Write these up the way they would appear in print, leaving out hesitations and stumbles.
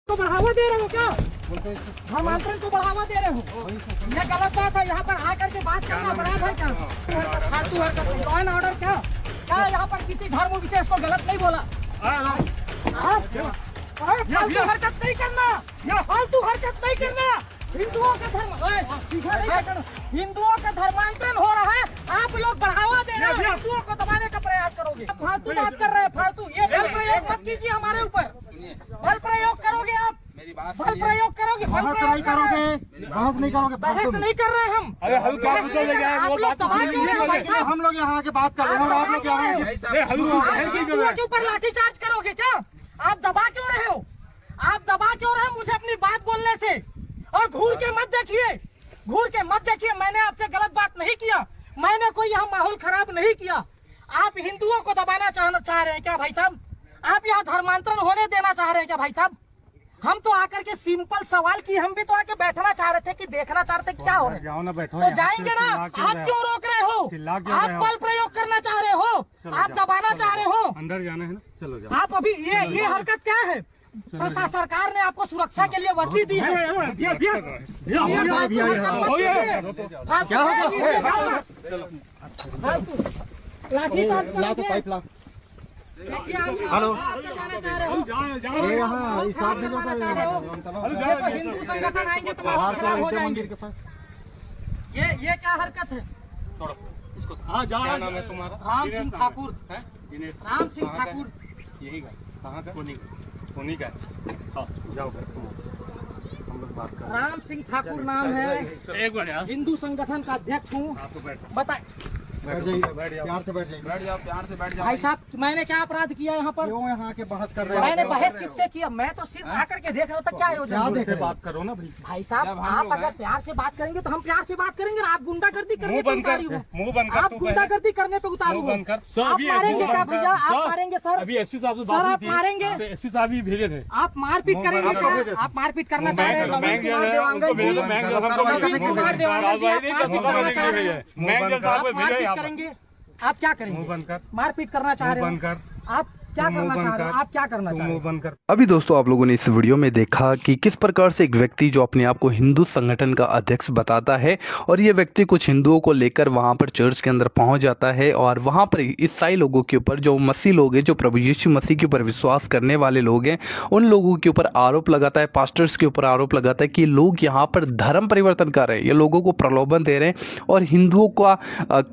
को बढ़ावा दे रहे हो क्या? धर्मांतरण को बढ़ावा दे रहे हो? ये गलत बात है। यहाँ पर आकर के बात करना अपराध है क्या? फालतू हरकत, लॉ एंड ऑर्डर क्या क्या? यहाँ पर किसी धर्म विशेष को गलत नहीं बोला। फालतू हरकत नहीं करना, फालतू हरकत नहीं करना। हिंदुओं का धर्म, हिंदुओं का धर्मांतरण हो रहा है, आप लोग बढ़ावा दे रहे हो, हिंदुओं को दबाने का प्रयास करोगे। फालतू बात कर रहे हैं, फालतू। ये बल प्रयोग मत कीजिए हमारे ऊपर। बल प्रयोग करोगे आप, बल प्रयोग करोगे, बहस नहीं करोगे, बहस नहीं करोगे। बहस नहीं कर रहे हम। अरे आप लोग दबा क्यों रहे हो? हम लोग यहाँ के बात कर रहे हैं, आप लोग हिंदुओं के ऊपर लाठीचार्ज करोगे क्या? आप दबा क्यों रहे हो? आप दबा क्यों रहे हो मुझे अपनी बात बोलने से? और घूर के मत देखिए, घूर के मत देखिए। मैंने आपसे गलत बात नहीं किया, मैंने कोई यहाँ माहौल खराब नहीं किया। आप हिंदुओं को दबाना चाह रहे हैं क्या भाई साहब? आप यहाँ धर्मांतरण होने देना चाह रहे हैं क्या भाई साहब? हम तो आकर के सिंपल सवाल की, हम भी तो आके बैठना चाह रहे थे कि देखना चाह रहे थे क्या हो रहा है। तो जाएंगे ना, आप क्यों रोक रहे हो? आप बल प्रयोग करना चाह रहे हो, आप दबाना चाह रहे हो। अंदर जाना है ना, चलो जाओ। आप अभी ये हरकत क्या है? सरकार ने आपको सुरक्षा के लिए वर्दी दी है। हेलो, हेलो, यहाँ इस बात में हिंदू संगठन आएंगे तो हो जाएंगे। ये क्या हरकत है? इसको क्या नाम है तुम्हारा? राम सिंह ठाकुर। राम सिंह ठाकुर यही का? कहाँ का? सोनी का। हाँ जाओ, हम लोग बात कर। राम सिंह ठाकुर नाम है, एक मिनट, हिंदू संगठन का अध्यक्ष हूँ। बताए प्यार से बैठ जाइए, प्यार से बैठ जाओ। भाई साहब, मैंने क्या अपराध किया यहाँ पर? क्यों यहाँ के बहस कर रहे हैं? मैंने बहस किससे किया? मैं तो सिर्फ आकर के देख रहा था क्या योजना है। देख रहे बात करो ना भाई। भाई साहब, आप अगर प्यार से बात करेंगे तो हम प्यार से बात करेंगे। आप गुंडागर्दी करने मुंह पे बंद कर, उतारी हो, मुंह बंद कर। आप गुंडागर्दी करने पे उतारू मुंह हो। बंद कर। आप मारेंगे क्या भैया? आप मारेंगे सर? अभी एसपी साहब से सर, बात आप हुई थी। मारेंगे? एसपी साहब ही भेजे थे। आप मारपीट करेंगे क्या? आप मारपीट करना चाह रहे हैं? नवीन कुमार देवांगन जी, नवीन कुमार देवांगन जी, आप मारपीट करना चाह रहे हैं? आप मारपीट करेंगे? आप क्या करेंगे? मुंह बंद कर, मारपीट करना चाह रहे मुंह बंद हो? कर। आप क्या करना चाह रहे हो? आप क्या करना चाह रहे हो? मुंह बंद कर। अभी दोस्तों आप लोगों ने इस वीडियो में देखा कि किस प्रकार से एक व्यक्ति जो अपने आप को हिंदू संगठन का अध्यक्ष बताता है और ये व्यक्ति कुछ हिंदुओं को लेकर वहां पर चर्च के अंदर पहुंच जाता है और वहां पर ईसाई लोगों के ऊपर, जो मसीह लोग हैं, जो प्रभु यीशु मसीह के ऊपर विश्वास करने वाले लोग हैं, उन लोगों के ऊपर आरोप लगाता है, पास्टर्स के ऊपर आरोप लगाता है कि लोग यहाँ पर धर्म परिवर्तन कर रहे हैं, ये लोगों को प्रलोभन दे रहे हैं और हिंदुओं का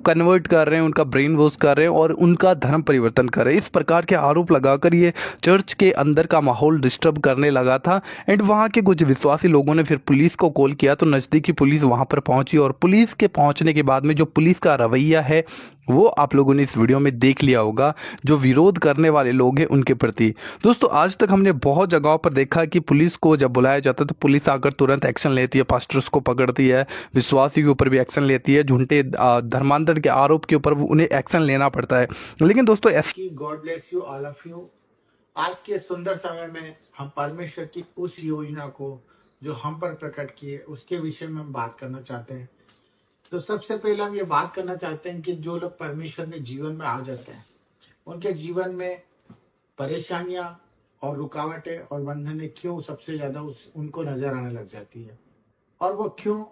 कन्वर्ट कर रहे हैं, उनका ब्रेन वॉश कर रहे हैं और उनका धर्म परिवर्तन कर रहे हैं। इस प्रकार के आरोप लगाकर ये चर्च के अंदर का माहौल डिस्टर्ब करने लगा था। एंड वहां के कुछ विश्वासी लोगों ने फिर पुलिस को कॉल किया तो नज़दीकी पुलिस वहां पर पहुंची और पुलिस के पहुंचने के बाद में जो पुलिस का रवैया है वो आप लोगों ने इस वीडियो में देख लिया होगा, जो विरोध करने वाले लोग हैं उनके प्रति। दोस्तों आज तक हमने बहुत जगहों पर देखा कि पुलिस को जब बुलाया जाता है तो पुलिस आकर तुरंत एक्शन लेती है, पास्टर्स को पकड़ती है, विश्वासी के ऊपर भी एक्शन लेती है, झूठे धर्मांतरण के आरोप के ऊपर उन्हें एक्शन लेना पड़ता है। लेकिन दोस्तों God bless you all of you. आज के सुंदर समय में हम परमेश्वर की उस योजना को जो हम पर प्रकट किए उसके विषय में हम बात करना चाहते हैं। तो सबसे पहले हम ये बात करना चाहते हैं कि जो लोग परमेश्वर के जीवन में आ जाते हैं उनके जीवन में परेशानियां और रुकावटें और बंधनें क्यों सबसे ज्यादा उनको नजर आने लग जाती है और वो क्यों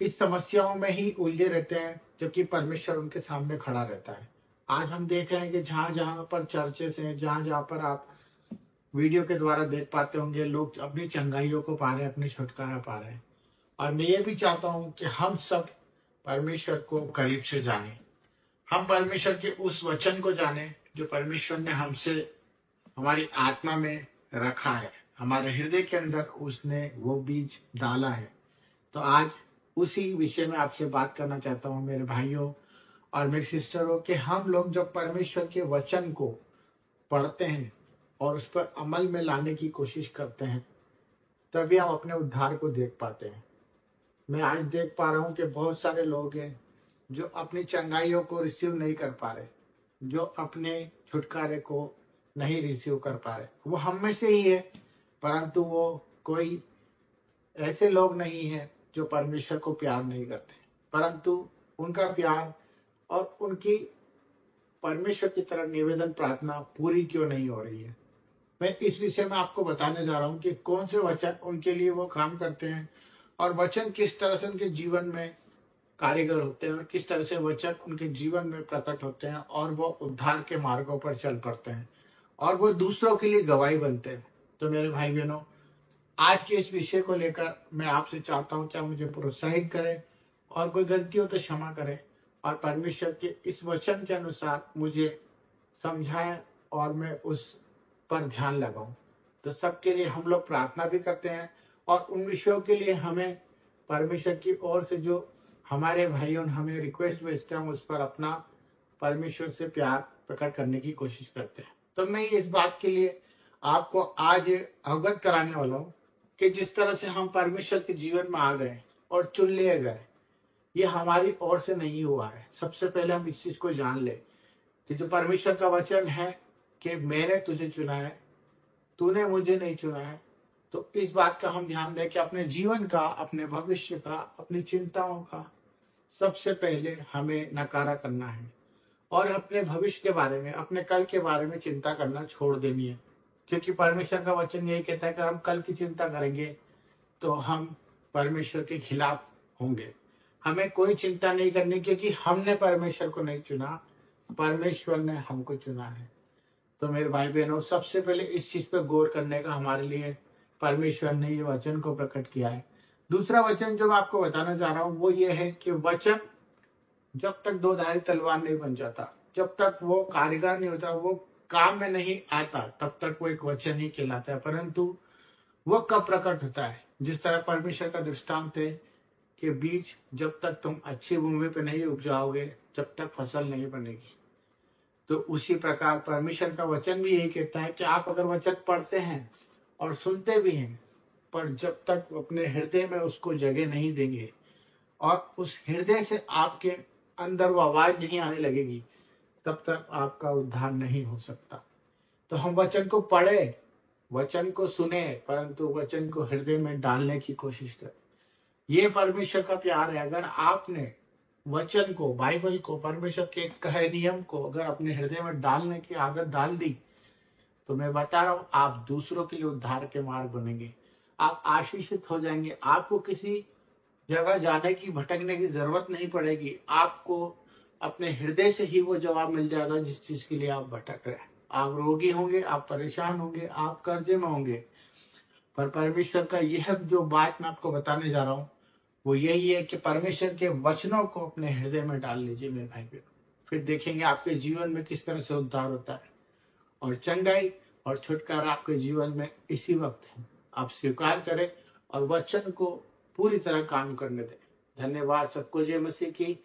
इस समस्याओं में ही उलझे रहते हैं जबकि परमेश्वर उनके सामने खड़ा रहता है। आज हम देख रहे हैं कि जहां जहां पर चर्चेस हैं, जहां जहां पर आप वीडियो के द्वारा देख पाते होंगे, लोग अपनी चंगाइयों को पा रहे हैं, अपनी छुटकारा पा रहे हैं। और मैं ये भी चाहता हूं कि हम सब परमेश्वर को करीब से जाने, हम परमेश्वर के उस वचन को जाने जो परमेश्वर ने हमसे हमारी आत्मा में रखा है, हमारे हृदय के अंदर उसने वो बीज डाला है। तो आज उसी विषय में आपसे बात करना चाहता हूँ मेरे भाइयों और मेरी सिस्टरों, कि हम लोग जब परमेश्वर के वचन को पढ़ते हैं और उस पर अमल में लाने की कोशिश करते हैं तभी हम अपने उद्धार को देख पाते हैं। मैं आज देख पा रहा हूं कि बहुत सारे लोग हैं जो अपनी चंगाइयों को रिसीव नहीं कर पा रहे, जो अपने छुटकारे को नहीं रिसीव कर पा रहे। वो हम में से ही है, परंतु वो कोई ऐसे लोग नहीं है जो परमेश्वर को प्यार नहीं करते, परंतु उनका प्यार और उनकी परमेश्वर की तरफ निवेदन प्रार्थना पूरी क्यों नहीं हो रही है। मैं इस विषय में आपको बताने जा रहा हूं कि कौन से वचन उनके लिए वो काम करते हैं और वचन किस तरह से उनके जीवन में कारीगर होते हैं और किस तरह से वचन उनके जीवन में प्रकट होते हैं और वो उद्धार के मार्गों पर चल पड़ते हैं और वो दूसरों के लिए गवाही बनते हैं। तो मेरे भाई बहनों, आज के इस विषय को लेकर मैं आपसे चाहता हूं कि आप मुझे प्रोत्साहित करें और कोई गलती हो तो क्षमा करें और परमेश्वर के इस वचन के अनुसार मुझे समझाएं और मैं उस पर ध्यान लगाऊं। तो सबके लिए हम लोग प्रार्थना भी करते हैं और उन विषयों के लिए हमें परमेश्वर की ओर से जो हमारे भाइयों हमें रिक्वेस्ट भेजते हैं उस पर अपना परमेश्वर से प्यार प्रकट करने की कोशिश करते हैं। तो मैं इस बात के लिए आपको आज अवगत कराने वाला हूँ कि जिस तरह से हम परमेश्वर के जीवन में आ गए और चुन लिए गए, ये हमारी ओर से नहीं हुआ है। सबसे पहले हम इस चीज को जान ले कि जो परमेश्वर का वचन है कि मैंने तुझे चुना है, तूने मुझे नहीं चुना है। तो इस बात का हम ध्यान दें कि अपने जीवन का, अपने भविष्य का, अपनी चिंताओं का सबसे पहले हमें नकारा करना है और अपने भविष्य के बारे में, अपने कल के बारे में चिंता करना छोड़ देनी है। क्योंकि परमेश्वर का वचन यही कहता है कि हम कल की चिंता करेंगे तो हम परमेश्वर के खिलाफ होंगे। हमें कोई चिंता नहीं करनी क्योंकि हमने परमेश्वर को नहीं चुना, परमेश्वर ने हमको चुना है। तो मेरे भाई बहनों, सबसे पहले इस चीज पे गौर करने का हमारे लिए परमेश्वर ने ये वचन को प्रकट किया है। दूसरा वचन जो मैं आपको बताना चाह रहा हूँ वो ये है कि वचन जब तक दो धारी तलवार नहीं बन जाता, जब तक वो कारीगर नहीं होता, वो काम में नहीं आता, तब तक वो एक वचन ही कहलाता है। परंतु वो कब प्रकट होता है? जिस तरह परमेश्वर का दृष्टांत है कि बीज जब तक तुम अच्छी भूमि पे नहीं उपजाओगे जब तक फसल नहीं बनेगी। तो उसी प्रकार परमेश्वर का वचन भी यही कहता है कि आप अगर वचन पढ़ते हैं और सुनते भी हैं, पर जब तक अपने हृदय में उसको जगह नहीं देंगे और उस हृदय से आपके अंदर वो आवाज नहीं आने लगेगी, तब तक आपका उद्धार नहीं हो सकता। तो हम वचन को पढ़े, वचन को सुने, परंतु वचन को हृदय में डालने की कोशिश करें। ये परमेश्वर का प्यार है। अगर आपने वचन को, बाइबल को, परमेश्वर के कहे नियम को अगर अपने हृदय में डालने की आदत डाल दी, तो मैं बता रहा हूं आप दूसरों के लिए उद्धार के मार्ग बनेंगे, आप आशीषित हो जाएंगे। आपको किसी जगह जाने की, भटकने की जरूरत नहीं पड़ेगी। आपको अपने हृदय से ही वो जवाब मिल जाएगा जिस चीज के लिए आप भटक रहे हैं। आप रोगी होंगे, आप परेशान होंगे, आप कर्जे में होंगे, पर परमेश्वर का यह जो बात मैं आपको बताने जा रहा हूँ वो यही है कि परमेश्वर के वचनों को अपने हृदय में डाल लीजिए मेरे भाई बहनों। फिर देखेंगे आपके जीवन में किस तरह से उद्धार होता है और चंगाई और छुटकारा आपके जीवन में इसी वक्त है। आप स्वीकार करें और वचन को पूरी तरह काम करने दें। धन्यवाद सबको। जय मसीह की।